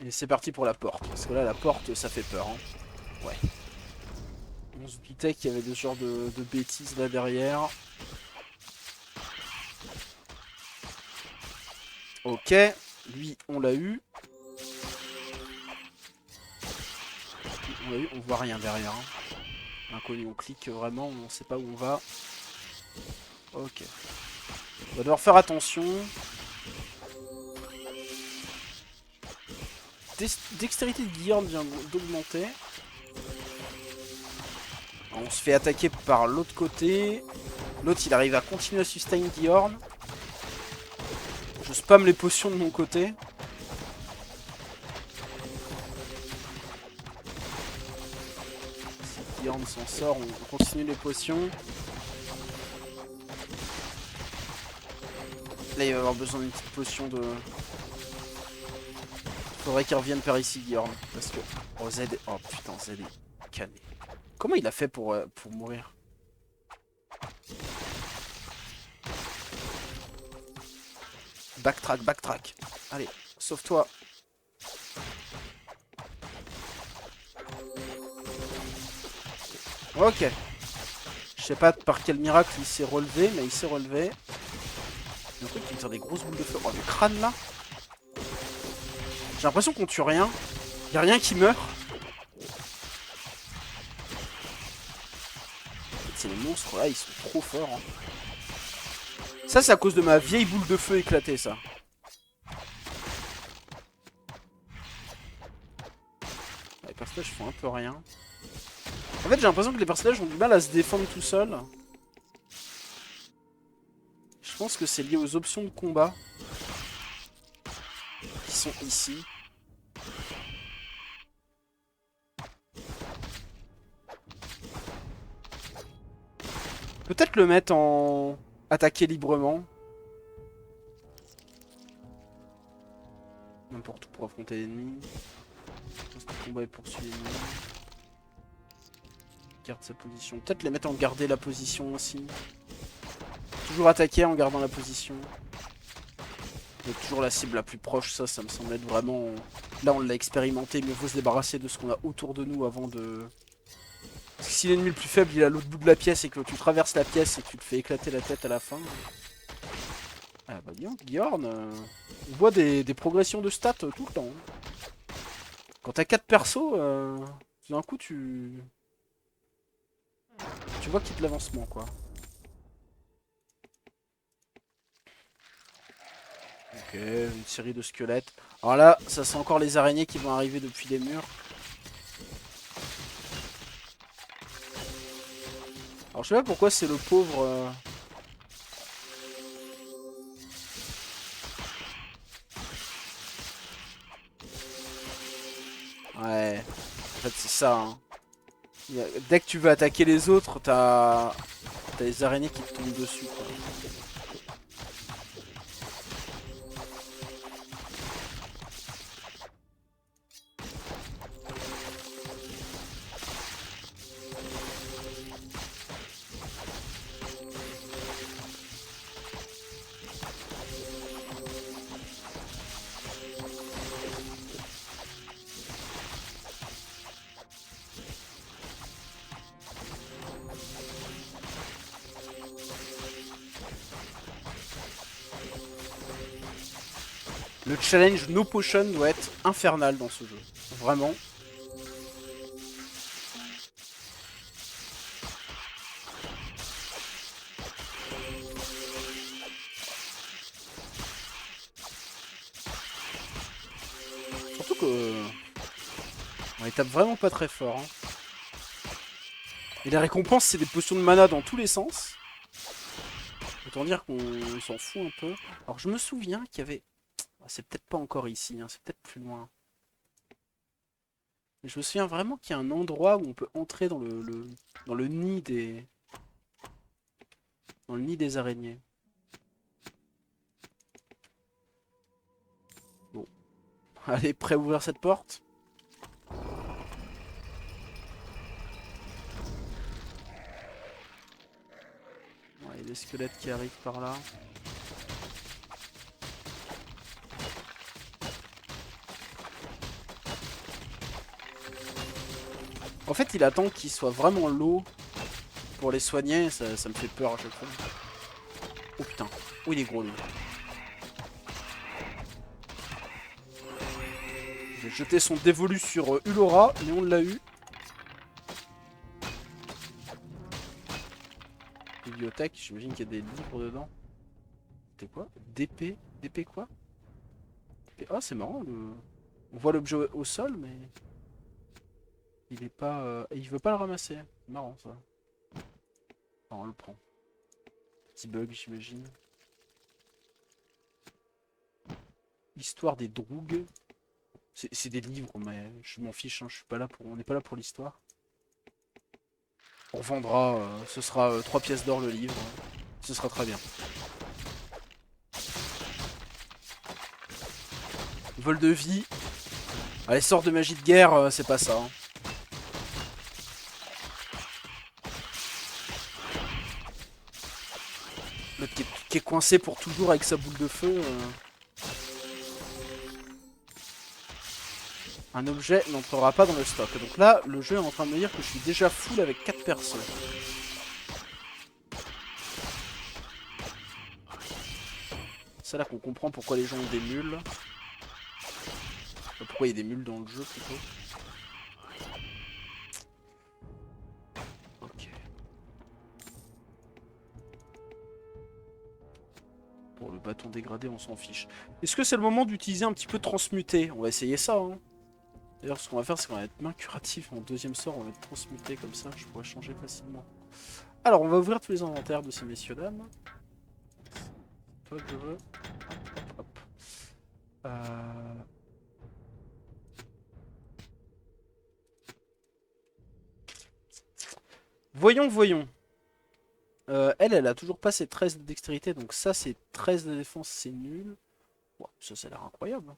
Et c'est parti pour la porte. Parce que là, la porte, ça fait peur. Hein. Ouais. On se doutait qu'il y avait des genres de bêtises là derrière. Ok. Lui, on l'a eu. On l'a eu, on voit rien derrière. Hein. Inconnu, on clique vraiment, on sait pas où on va. Ok. On va devoir faire attention. Dextérité de Guillaume vient d'augmenter. On se fait attaquer par l'autre côté. L'autre, il arrive à continuer à sustain Guillaume. Je spam les potions de mon côté. Si Guillaume s'en sort, on continue les potions. Là, il va avoir besoin d'une petite potion de... Faudrait qu'il revienne par ici, Guillaume. Parce que... Oh, Z... Oh, putain, Z est cané. Comment il a fait pour mourir? Backtrack, backtrack. Allez, sauve-toi. Ok. Je sais pas par quel miracle il s'est relevé, mais il s'est relevé. Il y a un truc qui me tire des grosses boules de feu. Oh, le crâne là. J'ai l'impression qu'on tue rien. Y a rien qui meurt. Ces monstres là, ils sont trop forts. Hein. Ça, c'est à cause de ma vieille boule de feu éclatée, ça. Les personnages font un peu rien. En fait, j'ai l'impression que les personnages ont du mal à se défendre tout seuls. Je pense que c'est lié aux options de combat. Qui sont ici. Peut-être le mettre en... attaquer librement. N'importe où pour affronter l'ennemi. Le combat est poursuivi. Garde sa position. Peut-être les mettre en garder la position aussi. Toujours attaquer en gardant la position. Mais toujours la cible la plus proche, ça me semble être vraiment... Là, on l'a expérimenté, mais il faut se débarrasser de ce qu'on a autour de nous avant de... Parce que si l'ennemi le plus faible, il est à l'autre bout de la pièce et que tu traverses la pièce et que tu te fais éclater la tête à la fin... Ah bah dis donc, Bjorn, on voit des progressions de stats tout le temps. Hein. Quand t'as 4 persos, d'un coup tu vois qu'il y a de l'avancement quoi. Ok, une série de squelettes. Alors là, ça sent encore les araignées qui vont arriver depuis les murs. Alors je sais pas pourquoi c'est le pauvre... Ouais, en fait c'est ça. Hein. Dès que tu veux attaquer les autres, t'as les araignées qui te tombent dessus quoi. Le challenge No Potion doit être infernal dans ce jeu. Vraiment. Surtout que... On les tape vraiment pas très fort. Hein. Et les récompenses, c'est des potions de mana dans tous les sens. Autant dire qu'on s'en fout un peu. Alors je me souviens qu'il y avait... C'est peut-être pas encore ici, hein, c'est peut-être plus loin. Mais je me souviens vraiment qu'il y a un endroit où on peut entrer dans dans le nid des... Dans le nid des araignées. Bon. Allez, prêt à ouvrir cette porte? Ouais, il y a des squelettes qui arrivent par là. En fait, il attend qu'ils soient vraiment low pour les soigner, ça me fait peur à chaque fois. Oh putain, oh il est gros lui. J'ai jeté son dévolu sur Ulora, mais on l'a eu. Bibliothèque, j'imagine qu'il y a des livres dedans. C'était quoi? DP? DP quoi? Ah c'est marrant, on voit l'objet au sol, mais... Il est pas... Il veut pas le ramasser. C'est marrant ça. Enfin, on le prend. Petit bug, j'imagine. Histoire des Droug. C'est des livres, mais je m'en fiche, hein, je suis pas là pour... on n'est pas là pour l'histoire. On vendra, ce sera 3 pièces d'or le livre. Ce sera très bien. Vol de vie. Allez, sort de magie de guerre, c'est pas ça. Hein. L'autre qui est coincé pour toujours avec sa boule de feu. Un objet n'entrera pas dans le stock. Donc là, le jeu est en train de me dire que je suis déjà full avec 4 persos. C'est là qu'on comprend pourquoi les gens ont des mules. Pourquoi il y a des mules dans le jeu plutôt. Ok. Pour le bâton dégradé, on s'en fiche. Est-ce que c'est le moment d'utiliser un petit peu transmuté? On va essayer ça. Hein. D'ailleurs, ce qu'on va faire, c'est qu'on va être main curative. En deuxième sort, on va être transmuté comme ça. Je pourrais changer facilement. Alors, on va ouvrir tous les inventaires de ces messieurs-dames. Toi que je veux. Hop, hop, hop. Voyons, voyons. Elle a toujours pas ses 13 de dextérité, donc ça, c'est 13 de défense, c'est nul. Bon, ça a l'air incroyable.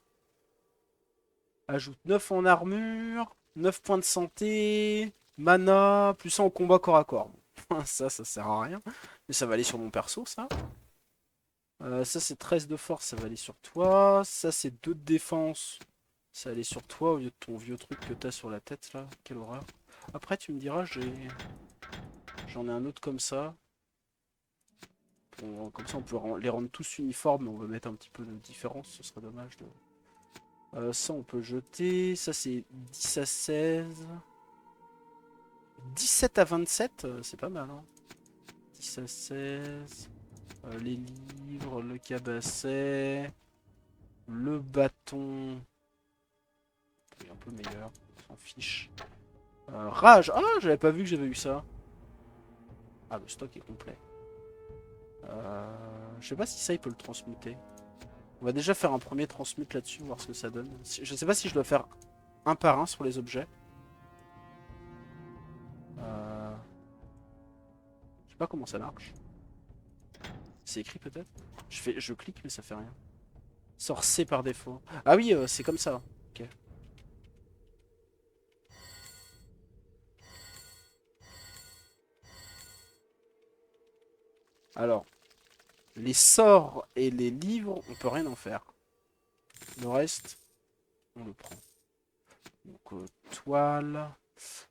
Ajoute 9 en armure, 9 points de santé, mana, plus 1 au combat corps à corps. Ça sert à rien. Mais ça va aller sur mon perso, ça. Ça, c'est 13 de force, ça va aller sur toi. Ça, c'est 2 de défense. Ça va aller sur toi au lieu de ton vieux truc que t'as sur la tête, là. Quelle horreur. Après, tu me diras, j'en ai un autre comme ça. Comme ça, on peut les rendre tous uniformes, mais on va mettre un petit peu de différence. Ce serait dommage de... ça, on peut jeter. Ça, c'est 10 à 16. 17 à 27, c'est pas mal. Hein. 10 à 16. Les livres, le cabasset. Le bâton. Il est un peu meilleur. On s'en fiche. Rage. Ah, j'avais pas vu que j'avais eu ça. Ah, le stock est complet. Je sais pas si ça, il peut le transmuter. On va déjà faire un premier transmute là-dessus, voir ce que ça donne. Je sais pas si je dois faire un par un sur les objets. Je sais pas comment ça marche. C'est écrit peut-être. Je clique mais ça fait rien. Sort C par défaut. Ah oui, c'est comme ça. Ok. Alors, les sorts et les livres, on peut rien en faire. Le reste, on le prend. Donc, toile.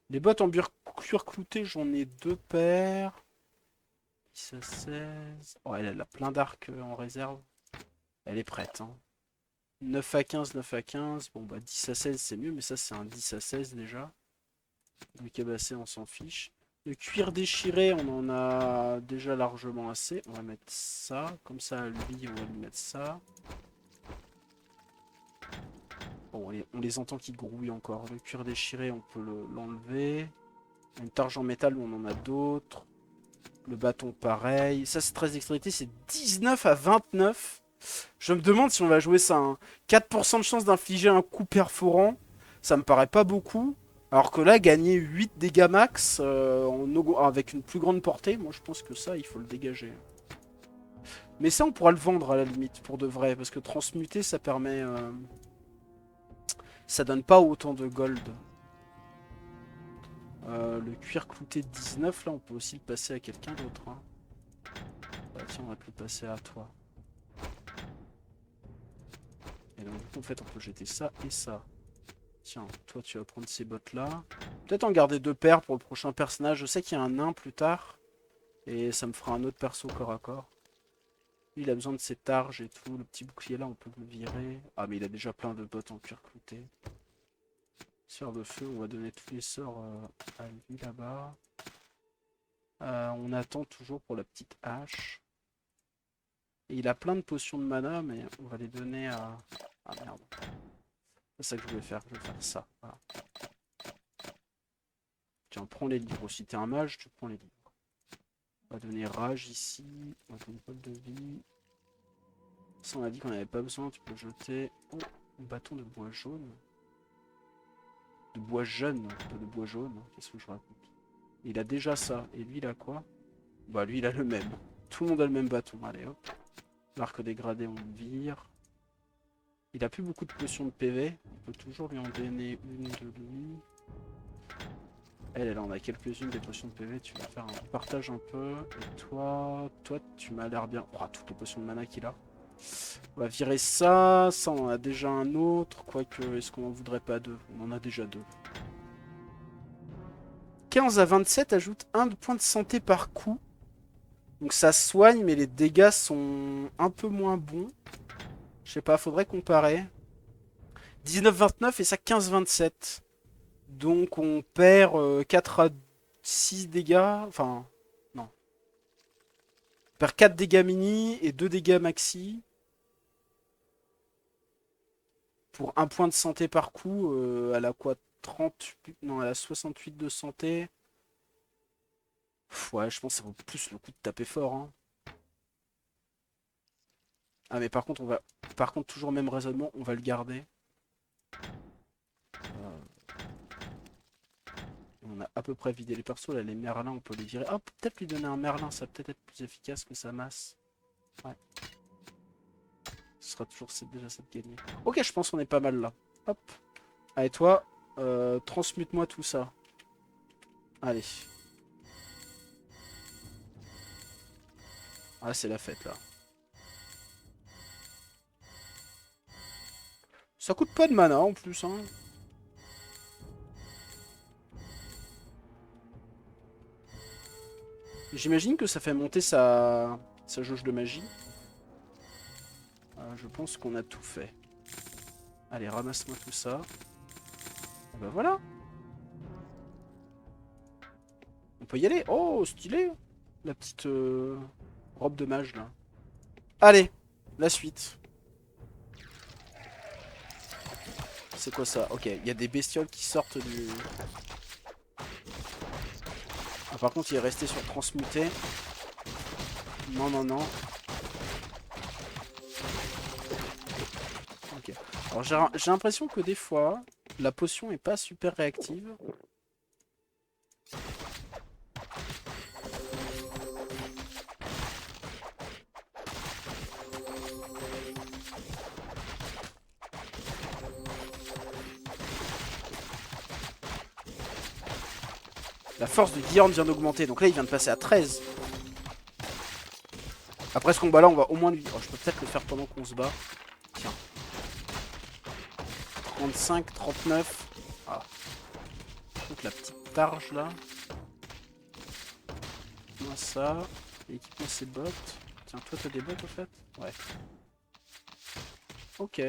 Les bottes en cuir clouté, j'en ai 2 paires. 10 à 16. Oh, elle a plein d'arcs en réserve. Elle est prête. Hein. 9 à 15, 9 à 15. Bon, bah 10 à 16, c'est mieux, mais ça, c'est un 10 à 16 déjà. Le cabassé, on s'en fiche. Le cuir déchiré, on en a déjà largement assez. On va mettre ça. Comme ça, lui, on va lui mettre ça. Bon, on les entend qui grouillent encore. Le cuir déchiré, on peut l'enlever. Une targe en métal, on en a d'autres. Le bâton, pareil. Ça, c'est 13 dextérité, c'est 19 à 29. Je me demande si on va jouer ça. Hein. 4% de chance d'infliger un coup perforant. Ça me paraît pas beaucoup. Alors que là, gagner 8 dégâts max avec une plus grande portée, moi je pense que ça, il faut le dégager. Mais ça, on pourra le vendre à la limite, pour de vrai. Parce que transmuter, ça permet... ça donne pas autant de gold. Le cuir clouté de 19, là, on peut aussi le passer à quelqu'un d'autre. Hein. Bah, tiens, on va te le passer à toi. Et donc, en fait, on peut jeter ça et ça. Tiens, toi tu vas prendre ces bottes là. Peut-être en garder 2 paires pour le prochain personnage. Je sais qu'il y a un nain plus tard. Et ça me fera un autre perso corps à corps. Lui, il a besoin de ses targes et tout. Le petit bouclier là, on peut le virer. Ah, mais il a déjà plein de bottes en cuir clouté. Sœur de feu, on va donner tous les sorts à lui là-bas. On attend toujours pour la petite hache. Et il a plein de potions de mana, mais on va les donner à... Ah merde. C'est ça que je voulais faire. Je vais faire ça. Voilà. Tiens, prends les livres. Si t'es un mage, tu prends les livres. On va donner rage ici. On va donner bol de vie. Ça, on a dit qu'on n'avait pas besoin. Tu peux jeter. Oh, un bâton de bois jaune. De bois jeune, pas de bois jaune. Qu'est-ce que je raconte? Il a déjà ça. Et lui, il a quoi? Bah, lui, il a le même. Tout le monde a le même bâton. Allez, hop. L'arc dégradé, on le vire. Il a plus beaucoup de potions de PV. On peut toujours lui en donner une de lui. Elle en a quelques-unes des potions de PV. Tu vas faire un partage un peu. Et toi, tu m'as l'air bien. Oh, toutes les potions de mana qu'il a. On va virer ça. Ça, on en a déjà un autre. Quoique, est-ce qu'on en voudrait pas deux? On en a déjà deux. 15 à 27 ajoute 1 point de santé par coup. Donc ça soigne, mais les dégâts sont un peu moins bons. Je sais pas, faudrait comparer. 19-29 et ça 15-27. Donc on perd 4 à 6 dégâts. Enfin, non. On perd 4 dégâts mini et 2 dégâts maxi. Pour 1 point de santé par coup, elle a quoi? 38... Non, elle a 68 de santé. Pff, ouais, je pense que ça vaut plus le coup de taper fort. Hein. Ah mais par contre, Par contre, toujours même raisonnement, on va le garder. On a à peu près vidé les persos, là les merlins on peut les virer. Ah, peut-être lui donner un merlin, ça va peut-être être plus efficace que sa masse. Ouais. Ce sera toujours déjà ça de gagner. Ok, je pense qu'on est pas mal là. Hop. Allez toi, transmute-moi tout ça. Allez. Ah c'est la fête là. Ça coûte pas de mana en plus hein. J'imagine que ça fait monter sa jauge de magie. Je pense qu'on a tout fait. Allez, ramasse-moi tout ça. Et bah voilà. On peut y aller. Oh, stylé. La petite robe de mage là. Allez, la suite. C'est quoi ça? Ok, il y a des bestioles qui sortent du... Ah, par contre, il est resté sur transmuter. Non, non, non. Ok. Alors, j'ai l'impression que des fois, la potion est pas super réactive. La force de Guillaume vient d'augmenter, donc là il vient de passer à 13. Après ce combat là, on va au moins lui... Oh, je peux peut-être le faire pendant qu'on se bat. Tiens. 35, 39. Ah. Donc la petite targe là. Moi ça. Et équipons ses bottes. Tiens, toi t'as des bottes au fait? Ouais. Ok.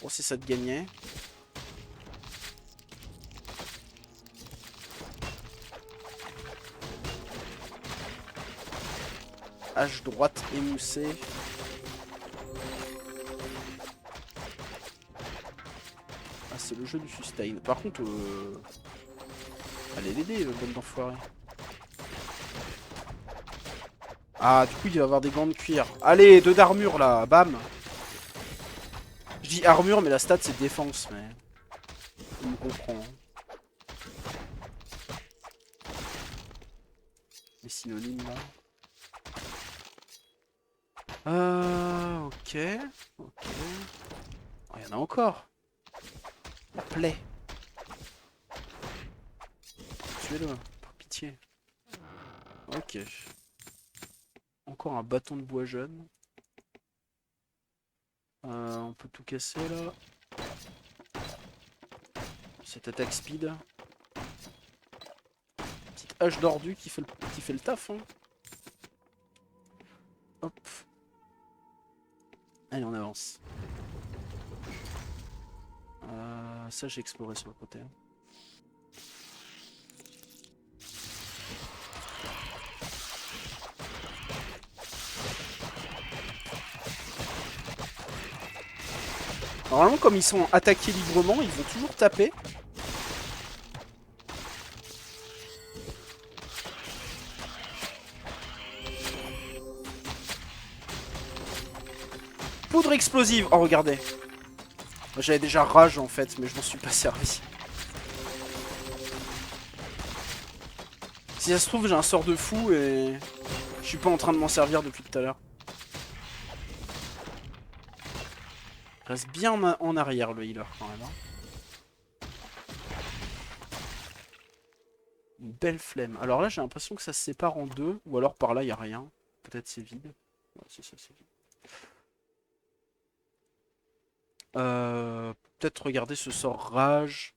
Bon, si ça te gagnait. Hache droite émoussée. Ah, c'est le jeu du sustain. Par contre, allez l'aider, bande d'enfoiré. Ah, du coup, il va avoir des gants de cuir. Allez, 2 d'armure là, bam. Je dis armure, mais la stat c'est défense, mais. On me comprend. Les synonymes là. Ok. Ok. Oh, il y en a encore. La plaie. Tuez-le, par pitié. Ok. Encore un bâton de bois jeune. On peut tout casser là. cette attaque speed. Petite hache d'ordu qui fait le taf. Hein. Hop. Allez, on avance. Ça, j'ai exploré sur le côté. Normalement, comme ils sont attaqués librement, ils vont toujours taper. Poudre explosive. Oh, regardez. J'avais déjà rage en fait, mais je m'en suis pas servi. Si ça se trouve, j'ai un sort de fou et je suis pas en train de m'en servir depuis tout à l'heure. Reste bien en arrière le healer quand même. Hein. Une belle flemme. Alors là, j'ai l'impression que ça se sépare en deux, ou alors par là, il y a rien. Peut-être c'est vide. Ouais, c'est ça, c'est vide. Peut-être regarder ce sort rage.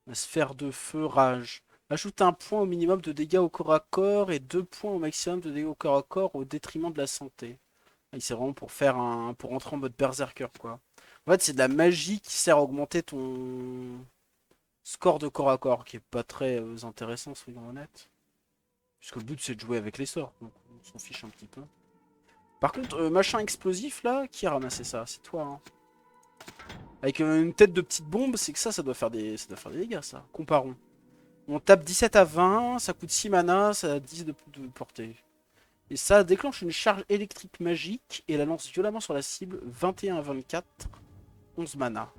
La sphère de feu rage. Ajoute un point au minimum de dégâts au corps à corps et 2 points au maximum de dégâts au corps à corps au détriment de la santé. C'est vraiment pour faire pour entrer en mode berserker quoi. En fait c'est de la magie qui sert à augmenter ton score de corps à corps qui est pas très intéressant soyons honnêtes. Puisque le but c'est de jouer avec les sorts, donc on s'en fiche un petit peu. Par contre machin explosif là, qui a ramassé ça? C'est toi hein. Avec une tête de petite bombe, c'est que ça doit faire des dégâts, ça. Comparons. On tape 17 à 20, ça coûte 6 mana, ça a 10 de portée. Et ça déclenche une charge électrique magique et la lance violemment sur la cible, 21 à 24, 11 mana.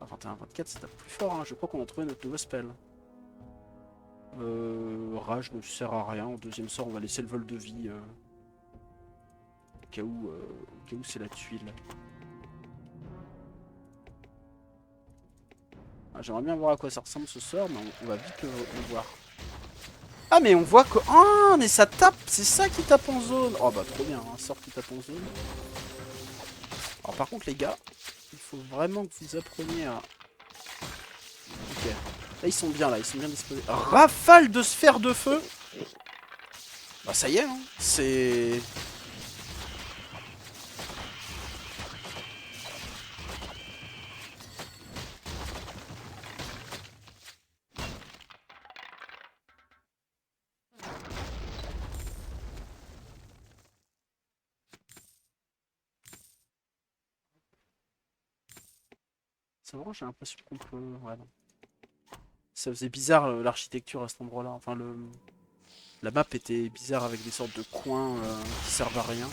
Ah, 21 à 24, ça tape plus fort, hein. Je crois qu'on a trouvé notre nouveau spell. Rage ne sert à rien, en deuxième sort on va laisser le vol de vie. Au cas où c'est la tuile. Ah, j'aimerais bien voir à quoi ça ressemble ce sort, mais on va vite le voir. Ah mais on voit que... Ah mais ça tape, c'est ça qui tape en zone. Oh bah trop bien, un sort qui tape en zone. Alors par contre les gars, il faut vraiment que vous appreniez à... Ok, là ils sont bien disposés. Rafale de sphère de feu. Bah ça y est, hein. C'est... C'est vrai, j'ai l'impression qu'on peut... Ouais, non. Ça faisait bizarre l'architecture à cet endroit-là. Enfin, la map était bizarre avec des sortes de coins qui servent à rien.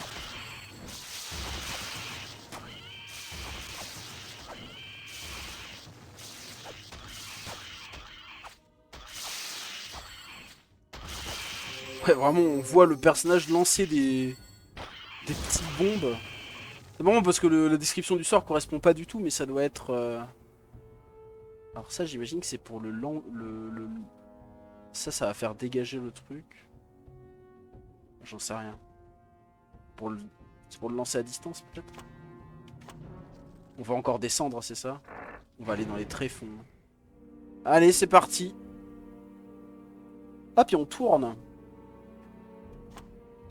Ouais, vraiment, on voit le personnage lancer des petites bombes. C'est marrant parce que la description du sort correspond pas du tout, mais ça doit être... Alors ça, j'imagine que c'est pour Ça va faire dégager le truc. J'en sais rien. C'est pour le lancer à distance, peut-être. On va encore descendre, c'est ça? On va aller dans les tréfonds. Allez, c'est parti. Ah, puis on tourne.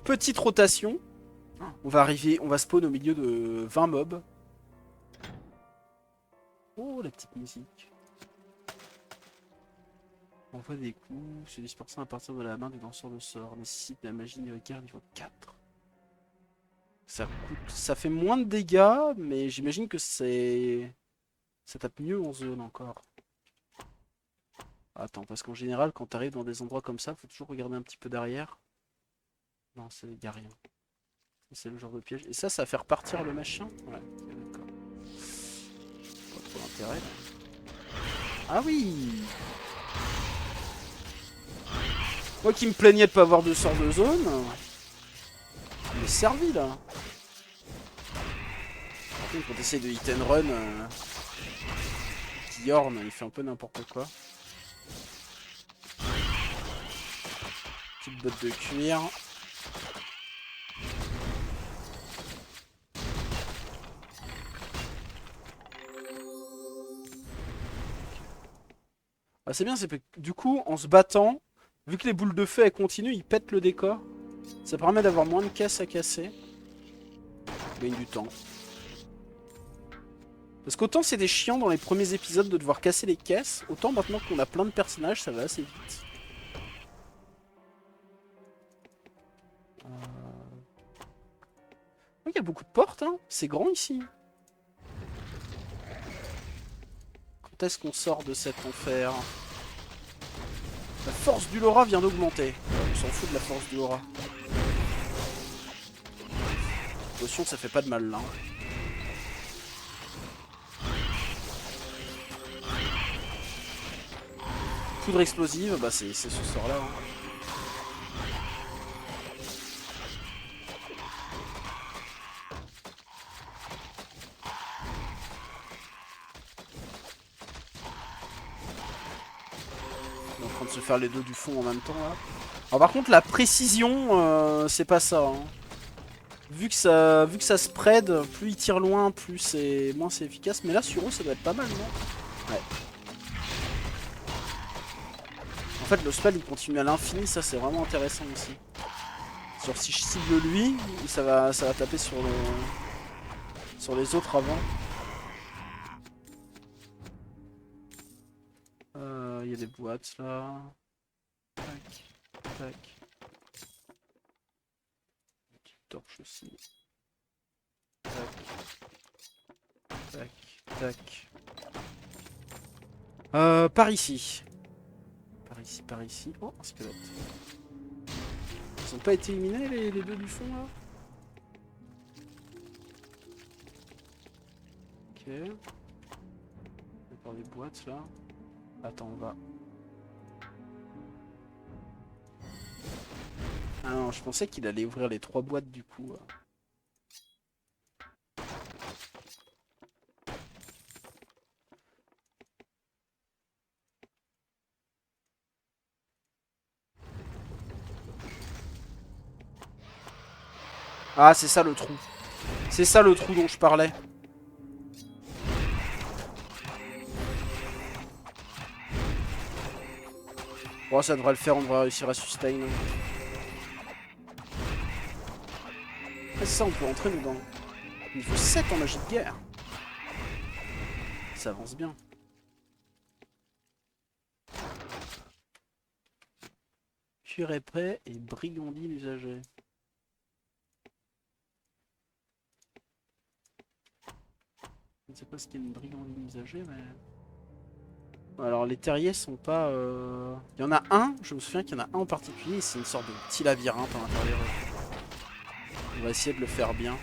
Petite rotation. On va spawn au milieu de 20 mobs. Oh, la petite musique. Envoie des coups, se dispersant à partir de la main du lanceur de sort. Nécessite la magie de guerre niveau 4. Ça fait moins de dégâts, mais j'imagine que c'est... Ça tape mieux en zone encore. Attends, parce qu'en général, quand t'arrives dans des endroits comme ça, faut toujours regarder un petit peu derrière. Non, y a rien. C'est le genre de piège. Et ça va faire partir le machin? Ouais, d'accord. Pas trop d'intérêt. Ah oui! Moi qui me plaignais de pas avoir de sort de zone. Il est servi là. Par contre, quand t'essayes de hit and run, Yorn, il fait un peu n'importe quoi. Petite botte de cuir. Ah, c'est bien, c'est que du coup, en se battant, vu que les boules de feu elles continuent, ils pètent le décor. Ça permet d'avoir moins de caisses à casser. On gagne du temps. Parce qu'autant c'était chiant dans les premiers épisodes de devoir casser les caisses, autant maintenant qu'on a plein de personnages, ça va assez vite. Il y a beaucoup de portes, hein. C'est grand ici. Quand est-ce qu'on sort de cet enfer? La force du Laura vient d'augmenter. On s'en fout de la force du Laura. Potion, ça fait pas de mal là. Poudre explosive, bah c'est ce sort là. Hein. On est en train de se faire les deux du fond en même temps là. Alors par contre la précision, c'est pas ça. Hein. Vu que ça spread, plus il tire loin, moins c'est efficace. Mais là sur eux ça doit être pas mal, non? Ouais. En fait le spell il continue à l'infini, ça c'est vraiment intéressant aussi. Genre si je cible lui, ça va taper sur les autres avant. Il y a des boîtes là. Tac, tac. Une petite torche aussi. Tac. Tac, tac. Par ici. Par ici. Oh, un squelette. Ils ont pas été éliminés les deux du fond là? Ok. On va voir les boîtes là. Attends, on va. Ah non, je pensais qu'il allait ouvrir les 3 boîtes du coup. Ah, c'est ça le trou. C'est ça le trou dont je parlais. Bon, ça devrait le faire, on devrait réussir à sustain. Ah, c'est ça, on peut entrer dedans. Niveau 7 en magie de guerre. Ça avance bien. Cuir épais et brigandine usagée. Je ne sais pas ce qu'est une brigandine usagée, mais... Alors les terriers sont pas... Il y en a un, je me souviens qu'il y en a un en particulier, c'est une sorte de petit labyrinthe à l'intérieur. On va essayer de le faire bien.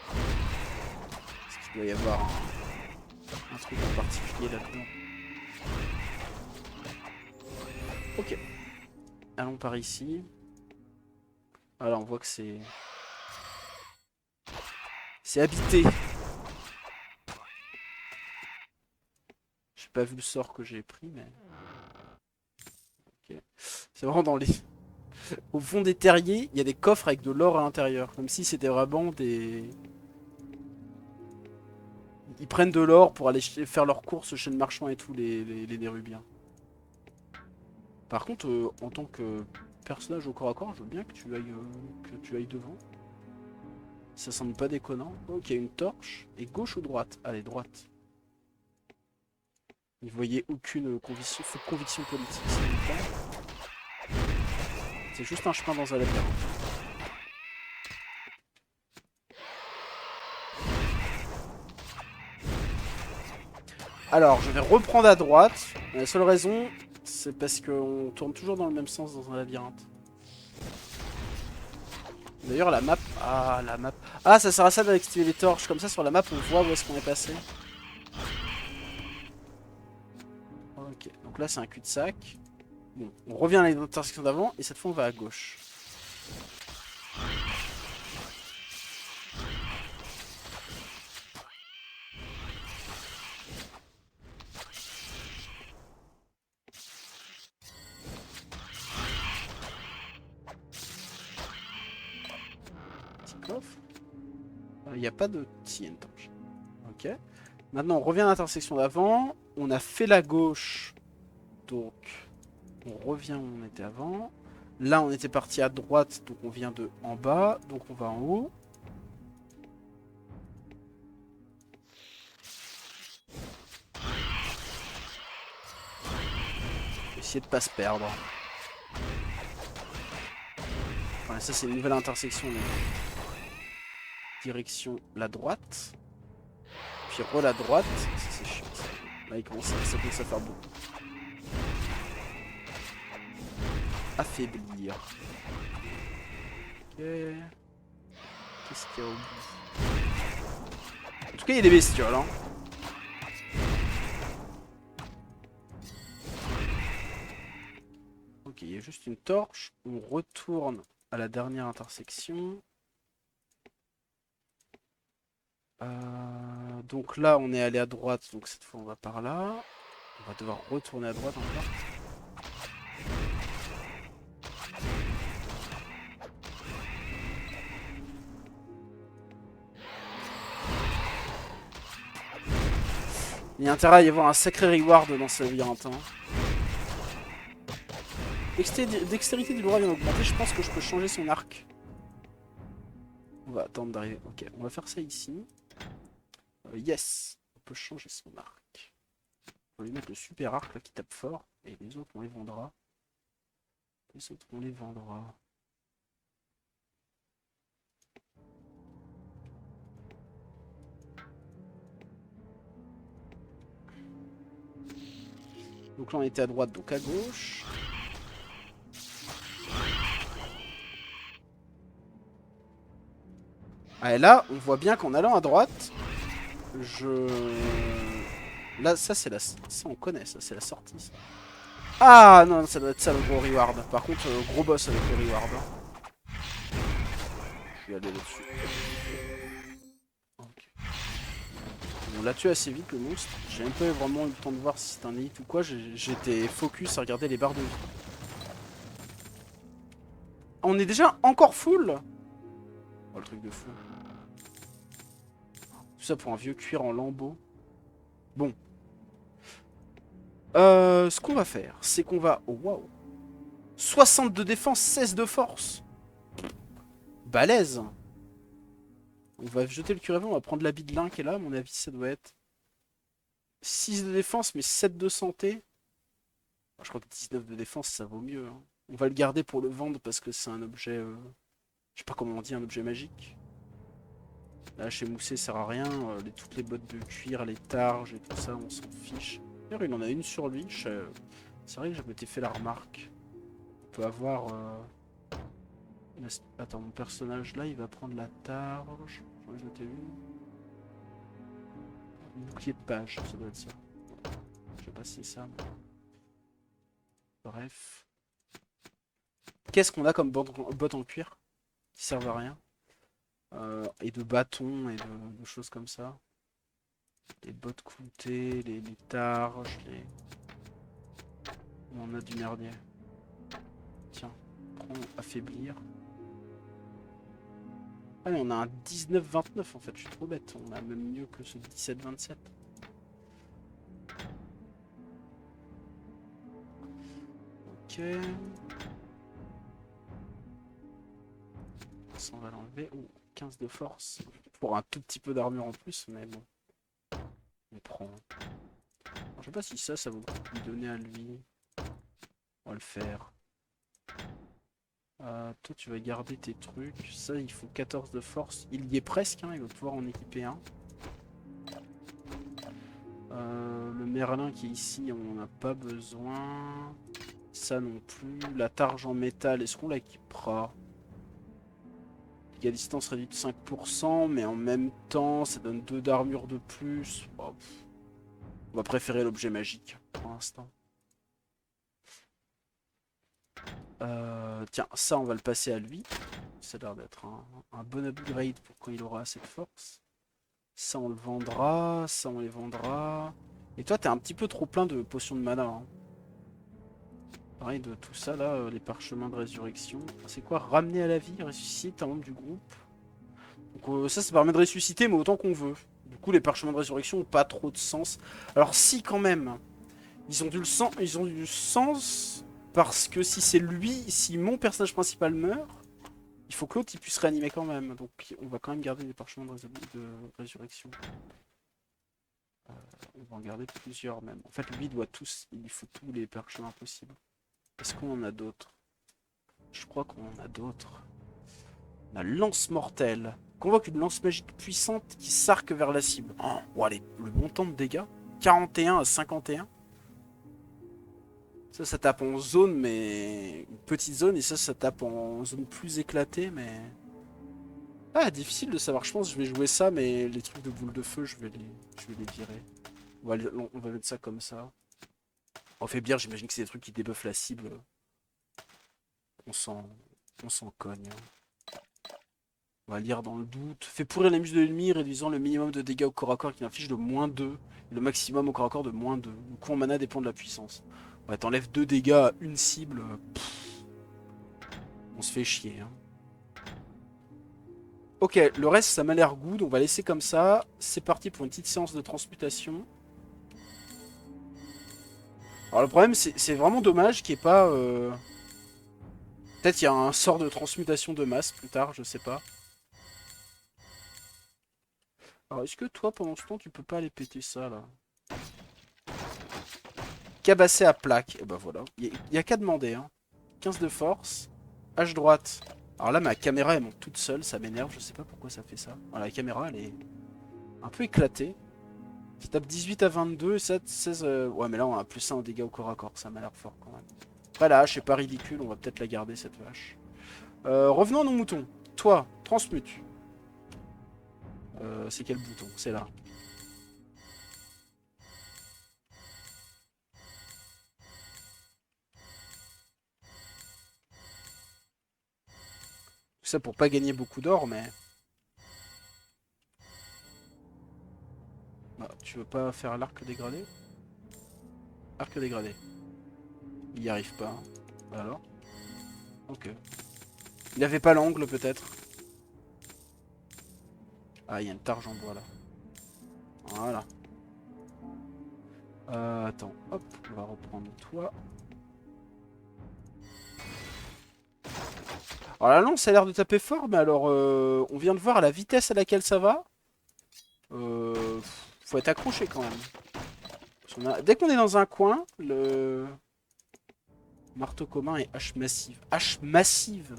Parce qu'il doit y avoir un truc en particulier là-dedans. Ok. Allons par ici. Alors on voit que c'est... C'est habité. J'ai pas vu le sort que j'ai pris, mais... Ok. C'est vraiment dans les... Au fond des terriers, il y a des coffres avec de l'or à l'intérieur. Comme si c'était vraiment des... Ils prennent de l'or pour aller faire leurs courses chez le marchand et tout, les Nérubiens. Par contre, en tant que personnage au corps à corps, je veux bien que tu ailles devant. Ça semble pas déconnant. Ok, une torche. Et gauche ou droite? Allez, droite. Vous voyez aucune conviction politique. C'est juste un chemin dans un labyrinthe. Alors, je vais reprendre à droite. La seule raison, c'est parce qu'on tourne toujours dans le même sens dans un labyrinthe. D'ailleurs, la map... Ah, la map... Ah, ça sert à ça d'activer les torches. Comme ça, sur la map, on voit où est-ce qu'on est passé. Ok, donc là, c'est un cul-de-sac. Bon, on revient à l'intersection d'avant, et cette fois, on va à gauche. Petit coffre. Il n'y a pas de... Si, il y a une torche. Ok. Maintenant, on revient à l'intersection d'avant. On a fait la gauche Donc, on revient où on était avant. Là, on était parti à droite, donc on vient de en bas. Donc, on va en haut. Essayer de pas se perdre. Voilà, ça, c'est une nouvelle intersection. Donc. Direction la droite. Puis la droite. Ça, c'est chiant. Ça. Là, ça commence à faire beaucoup. Affaiblir. Ok. Qu'est-ce qu'il y a au bout? En tout cas, il y a des bestioles. Hein. Ok, il y a juste une torche. On retourne à la dernière intersection. Donc là, on est allé à droite. Donc cette fois, on va par là. On va devoir retourner à droite encore. Il y a intérêt à y avoir un sacré reward dans ce labyrinthe. Hein. Dextérité du droit vient d'augmenter. Je pense que je peux changer son arc. On va attendre d'arriver. Ok, on va faire ça ici. Yes, on peut changer son arc. On va lui mettre le super arc là qui tape fort. Et les autres, on les vendra. Les autres, on les vendra. Donc là, on était à droite, donc à gauche. Ah, et là, on voit bien qu'en allant à droite, Là, ça, c'est la... Ça, on connaît, ça, c'est la sortie, ça. Ah, non, ça doit être ça, le gros reward. Par contre, gros boss avec le reward. Je vais aller là-dessus. Okay. On l'a tué assez vite, le monstre. J'ai même pas vraiment eu le temps de voir si c'était un hit ou quoi. J'étais focus à regarder les barres de vie. On est déjà encore full. Oh, le truc de fou. Tout ça pour un vieux cuir en lambeaux. Bon. Ce qu'on va faire, c'est qu'on va... Oh, waouh. 60 de défense, 16 de force. Balèze. On va jeter le cuiravé, on va prendre l'habit de lin qui est là. À mon avis, ça doit être 6 de défense, mais 7 de santé. Je crois que 19 de défense, ça vaut mieux. Hein. On va le garder pour le vendre parce que c'est un objet... Je sais pas comment on dit, un objet magique. Là, chez Moussé, ça sert à rien. Toutes les bottes de cuir, les targes et tout ça, on s'en fiche. D'ailleurs, il en a une sur lui. C'est vrai que je m'étais fait la remarque. On peut avoir... Attends, mon personnage là, il va prendre la targe. J'en ai noté une. Bouclier de page, ça doit être ça. Je sais pas si c'est ça. Mais... Bref. Qu'est-ce qu'on a comme bottes en cuir qui servent à rien? Et de bâtons et de choses comme ça. Les bottes cloutées, les targes, les... On en a du merdier. Tiens, prends affaiblir. Ah mais on a un 19-29 en fait, je suis trop bête. On a même mieux que ce 17-27. Ok. Ça on va l'enlever. Oh, 15 de force. Pour un tout petit peu d'armure en plus, mais bon. On prend. Alors, je sais pas si ça vaut le coup de lui donner à lui. On va le faire. Toi tu vas garder tes trucs. Ça il faut 14 de force. Il y est presque, hein, il va pouvoir en équiper un. Le Merlin qui est ici, on n'en a pas besoin. Ça non plus. La targe en métal, est-ce qu'on l'équipera? Dégâts à distance réduit de 5%, mais en même temps, ça donne 2 d'armure de plus. Oh, on va préférer l'objet magique pour l'instant. Tiens, ça on va le passer à lui. Ça a l'air d'être un bon upgrade pour quand il aura assez de force. Ça on le vendra, ça on les vendra. Et toi t'es un petit peu trop plein de potions de mana. Hein. Pareil de tout ça là, les parchemins de résurrection. C'est quoi? Ramener à la vie, ressusciter un membre du groupe. Donc ça permet de ressusciter mais autant qu'on veut. Du coup les parchemins de résurrection n'ont pas trop de sens. Alors si quand même, Ils ont du sens parce que si c'est lui, si mon personnage principal meurt, il faut que l'autre il puisse réanimer quand même. Donc on va quand même garder des parchemins de résurrection. On va en garder plusieurs même. En fait, lui il faut tous les parchemins possibles. Est-ce qu'on en a d'autres? Je crois qu'on en a d'autres. On a lance mortelle. Convoque une lance magique puissante qui s'arque vers la cible. Oh, allez, le montant de dégâts 41 à 51. Ça tape en zone, mais une petite zone, et ça tape en zone plus éclatée, mais... Ah, difficile de savoir. Je pense que je vais jouer ça, mais les trucs de boule de feu, je vais les virer. On va mettre ça comme ça. En fait bien, j'imagine que c'est des trucs qui débuffent la cible. On s'en cogne. On va lire dans le doute. Fait pourrir les muscles de l'ennemi, réduisant le minimum de dégâts au corps à corps qui inflige de -2. Et le maximum au corps à corps de -2. Le coût en mana dépend de la puissance. Ouais, t'enlèves 2 dégâts à une cible. On se fait chier. Hein. Ok, le reste ça m'a l'air good. On va laisser comme ça. C'est parti pour une petite séance de transmutation. Alors le problème c'est vraiment dommage qu'il n'y ait pas... Peut-être il y a un sort de transmutation de masse plus tard, je sais pas. Alors est-ce que toi pendant ce temps tu peux pas aller péter ça là? Cabasser à plaque, et ben voilà. Il y a qu'à demander. Hein. 15 de force. H droite. Alors là ma caméra elle monte toute seule, ça m'énerve, je sais pas pourquoi ça fait ça. Alors, la caméra elle est un peu éclatée. Ça tape 18 à 22, 7, 16... Ouais mais là on a plus 1 en dégâts au corps à corps, ça m'a l'air fort quand même. Après la hache est pas ridicule, on va peut-être la garder cette vache. Revenons à nos moutons. Toi, transmute. C'est quel bouton? C'est là. Tout ça pour pas gagner beaucoup d'or, mais... Ah, tu veux pas faire l'arc dégradé? Arc dégradé. Il y arrive pas. Hein. Alors? Ok. Il avait pas l'angle peut-être. Ah, il y a une targe en bois là. Voilà. Attends, hop, on va reprendre toi. Alors la lance ça a l'air de taper fort, mais alors on vient de voir à la vitesse à laquelle ça va. Faut être accroché quand même. Dès qu'on est dans un coin, le marteau commun et hache massive. Hache massive!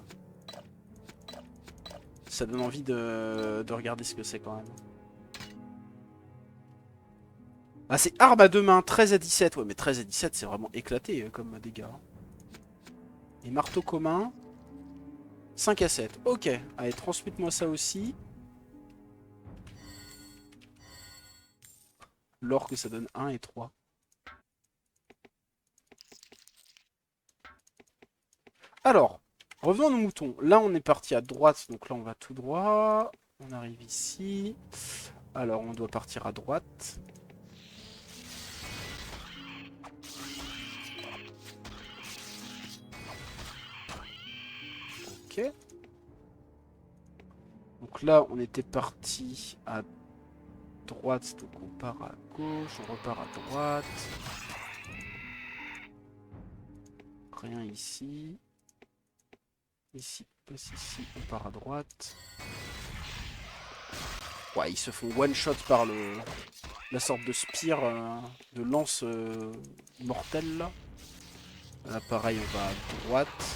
Ça donne envie de regarder ce que c'est quand même. Ah c'est arme à deux mains, 13 à 17. Ouais mais 13 à 17 c'est vraiment éclaté comme dégâts. Et marteau commun, 5 à 7. Ok, allez transmute-moi ça aussi. L'or que ça donne 1 et 3. Alors, revenons à nos moutons. Là, on est parti à droite, donc là, on va tout droit. On arrive ici. Alors, on doit partir à droite. Ok. Donc là, on était parti à droite, donc on part à gauche, on repart à droite. Rien ici. Ici, passe ici, on part à droite. Ouais, ils se font one shot par la sorte de spire, de lance mortelle là. Là pareil, on va à droite.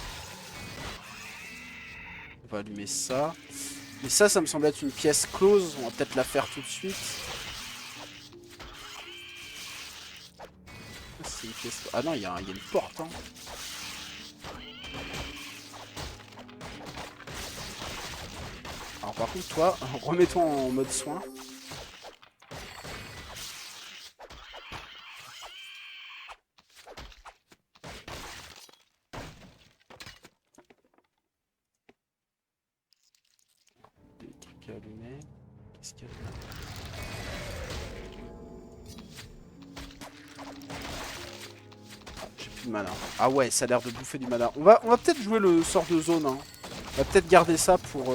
On va allumer ça. Mais ça me semble être une pièce close. On va peut-être la faire tout de suite. C'est une pièce... Ah non, il y a une porte. Hein. Alors par contre, toi, remets-toi en mode soin. Des trucs à allumer. Qu'est-ce qu'il y a là? J'ai plus de mana. Ah ouais, ça a l'air de bouffer du mana. On va peut-être jouer le sort de zone. Hein. On va peut-être garder ça pour...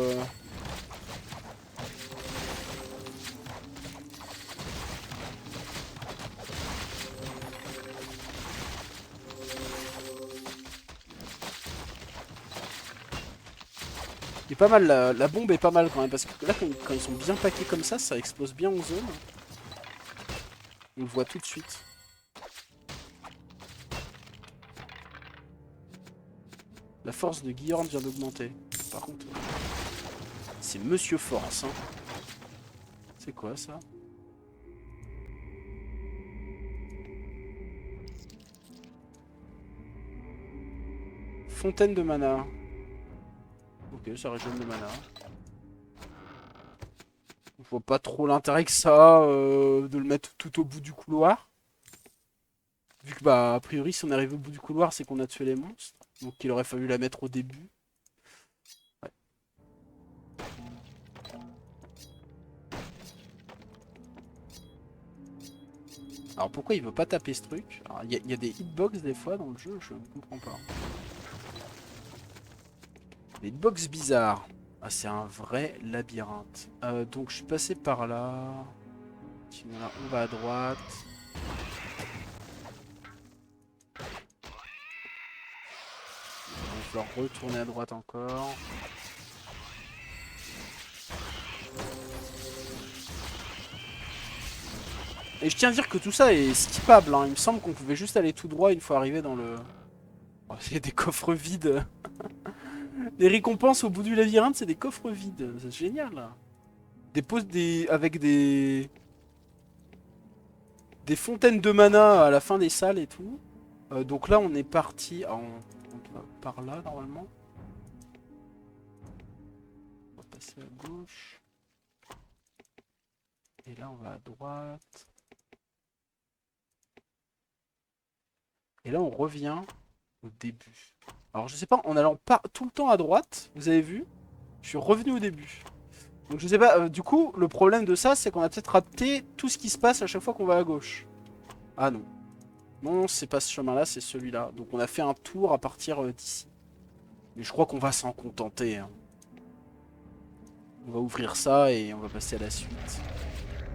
Et pas mal, la bombe est pas mal quand même, parce que là, quand ils sont bien paqués comme ça explose bien en zone. On le voit tout de suite. La force de Guillaume vient d'augmenter. Par contre, c'est Monsieur Force. Hein. C'est quoi ça? Fontaine de mana. Ok, ça régène de mana. Je vois pas trop l'intérêt que ça de le mettre tout au bout du couloir. Vu que bah a priori si on arrive au bout du couloir c'est qu'on a tué les monstres. Donc il aurait fallu la mettre au début. Ouais. Alors pourquoi il veut pas taper ce truc? Il y a des hitbox des fois dans le jeu, je ne comprends pas. Des hitbox bizarres. Ah c'est un vrai labyrinthe. Donc je suis passé par là. Sinon là on va à droite. Il va falloir retourner à droite encore. Et je tiens à dire que tout ça est skippable, hein. Il me semble qu'on pouvait juste aller tout droit une fois arrivé dans le... Oh, c'est des coffres vides. Les récompenses au bout du labyrinthe, c'est des coffres vides. C'est génial. Des poses avec des fontaines de mana à la fin des salles et tout. Donc là, on est parti... Ah, on va par là, normalement. On va passer à gauche. Et là, on va à droite. Et là, on revient au début. Alors, je sais pas, en allant pas tout le temps à droite, vous avez vu, je suis revenu au début. Donc, je sais pas, du coup, le problème de ça, c'est qu'on a peut-être raté tout ce qui se passe à chaque fois qu'on va à gauche. Ah non. Non, c'est pas ce chemin-là, c'est celui-là. Donc, on a fait un tour à partir d'ici. Mais je crois qu'on va s'en contenter. Hein. On va ouvrir ça et on va passer à la suite.